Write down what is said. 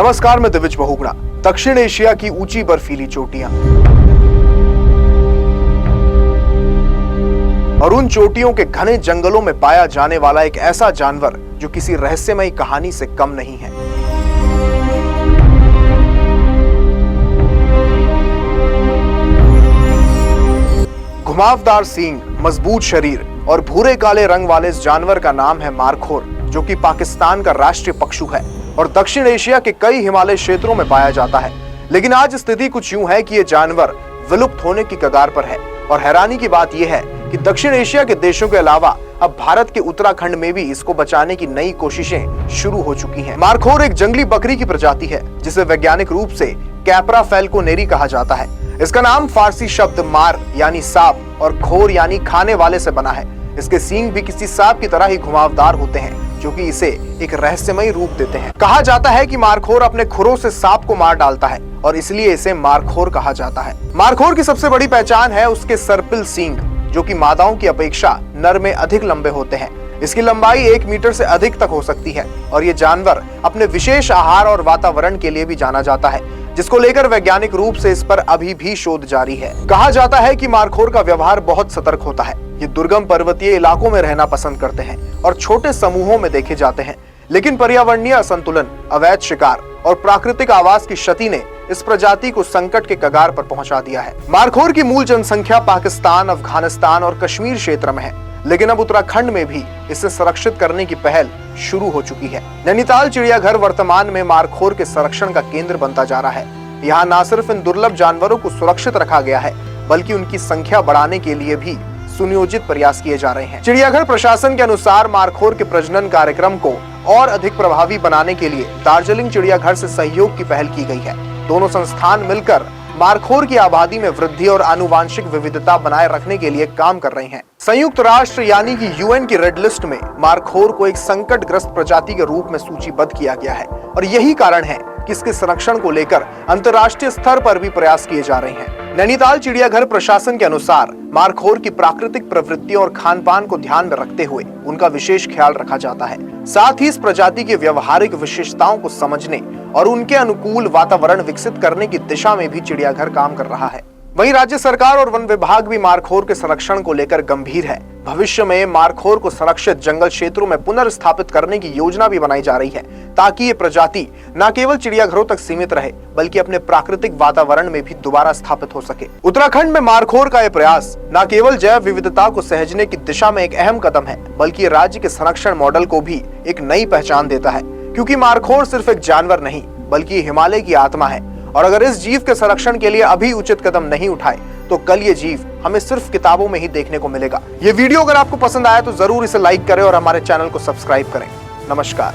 नमस्कार, मैं दिविज बहुगुणा। दक्षिण एशिया की ऊंची बर्फीली चोटियां और उन चोटियों के घने जंगलों में पाया जाने वाला एक ऐसा जानवर जो किसी रहस्यमयी कहानी से कम नहीं है। घुमावदार सींग, मजबूत शरीर और भूरे काले रंग वाले इस जानवर का नाम है मारखोर, जो कि पाकिस्तान का राष्ट्रीय पशु है और दक्षिण एशिया के कई हिमालय क्षेत्रों में पाया जाता है। लेकिन आज स्थिति कुछ यूं है कि यह जानवर विलुप्त होने की कगार पर है और हैरानी की बात यह है कि दक्षिण एशिया के देशों के अलावा अब भारत के उत्तराखंड में भी इसको बचाने की नई कोशिशें शुरू हो चुकी हैं। मारखोर एक जंगली बकरी की प्रजाति है जिसे वैज्ञानिक रूप से कैपरा फैल्कोनेरी कहा जाता है। इसका नाम फारसी शब्द मार यानी सांप और खोर यानी खाने वाले से बना है। इसके सींग भी किसी सांप की तरह ही घुमावदार होते हैं, जो कि इसे एक रहस्यमयी रूप देते हैं। कहा जाता है कि मारखोर अपने खुरों से सांप को मार डालता है और इसलिए इसे मारखोर कहा जाता है। मारखोर की सबसे बड़ी पहचान है उसके सर्पिल सींग, जो कि मादाओं की अपेक्षा नर में अधिक लंबे होते हैं। इसकी लंबाई 1 मीटर से अधिक तक हो सकती है और ये जानवर अपने विशेष आहार और वातावरण के लिए भी जाना जाता है, जिसको लेकर वैज्ञानिक रूप से इस पर अभी भी शोध जारी है। कहा जाता है कि मारखोर का व्यवहार बहुत सतर्क होता है। ये दुर्गम पर्वतीय इलाकों में रहना पसंद करते हैं और छोटे समूहों में देखे जाते हैं। लेकिन पर्यावरणीय असंतुलन, अवैध शिकार और प्राकृतिक आवास की क्षति ने इस प्रजाति को संकट के कगार पर पहुंचा दिया है। मारखोर की मूल जनसंख्या पाकिस्तान, अफगानिस्तान और कश्मीर क्षेत्र में है, लेकिन अब उत्तराखंड में भी इसे संरक्षित करने की पहल शुरू हो चुकी है। नैनीताल चिड़ियाघर वर्तमान में मारखोर के संरक्षण का केंद्र बनता जा रहा है। यहाँ न सिर्फ इन दुर्लभ जानवरों को सुरक्षित रखा गया है, बल्कि उनकी संख्या बढ़ाने के लिए भी सुनियोजित प्रयास किए जा रहे हैं। चिड़ियाघर प्रशासन के अनुसार मारखोर के प्रजनन कार्यक्रम को और अधिक प्रभावी बनाने के लिए दार्जिलिंग चिड़ियाघर से सहयोग की पहल की गई है। दोनों संस्थान मिलकर मारखोर की आबादी में वृद्धि और आनुवांशिक विविधता बनाए रखने के लिए काम कर रहे हैं। संयुक्त राष्ट्र यानी कि यूएन की रेड लिस्ट में मारखोर को एक संकटग्रस्त प्रजाति के रूप में सूचीबद्ध किया गया है और यही कारण है कि इसके संरक्षण को लेकर अंतर्राष्ट्रीय स्तर पर भी प्रयास किए जा रहे हैं। नैनीताल चिड़ियाघर प्रशासन के अनुसार मारखोर की प्राकृतिक प्रवृत्तियों और खान पान को ध्यान में रखते हुए उनका विशेष ख्याल रखा जाता है। साथ ही इस प्रजाति की व्यवहारिक विशेषताओं को समझने और उनके अनुकूल वातावरण विकसित करने की दिशा में भी चिड़ियाघर काम कर रहा है। वहीं राज्य सरकार और वन विभाग भी मारखोर के संरक्षण को लेकर गंभीर है। भविष्य में मारखोर को संरक्षित जंगल क्षेत्रों में पुनर्स्थापित करने की योजना भी बनाई जा रही है, ताकि ये प्रजाति न केवल चिड़ियाघरों तक सीमित रहे, बल्कि अपने प्राकृतिक वातावरण में भी दोबारा स्थापित हो सके। उत्तराखंड में मारखोर का यह प्रयास न केवल जैव विविधता को सहेजने की दिशा में एक अहम कदम है, बल्कि राज्य के संरक्षण मॉडल को भी एक नई पहचान देता है। क्योंकि मारखोर सिर्फ एक जानवर नहीं, बल्कि हिमालय की आत्मा है और अगर इस जीव के संरक्षण के लिए अभी उचित कदम नहीं उठाए तो कल ये जीव हमें सिर्फ किताबों में ही देखने को मिलेगा। ये वीडियो अगर आपको पसंद आया तो जरूर इसे लाइक करें और हमारे चैनल को सब्सक्राइब करें। नमस्कार।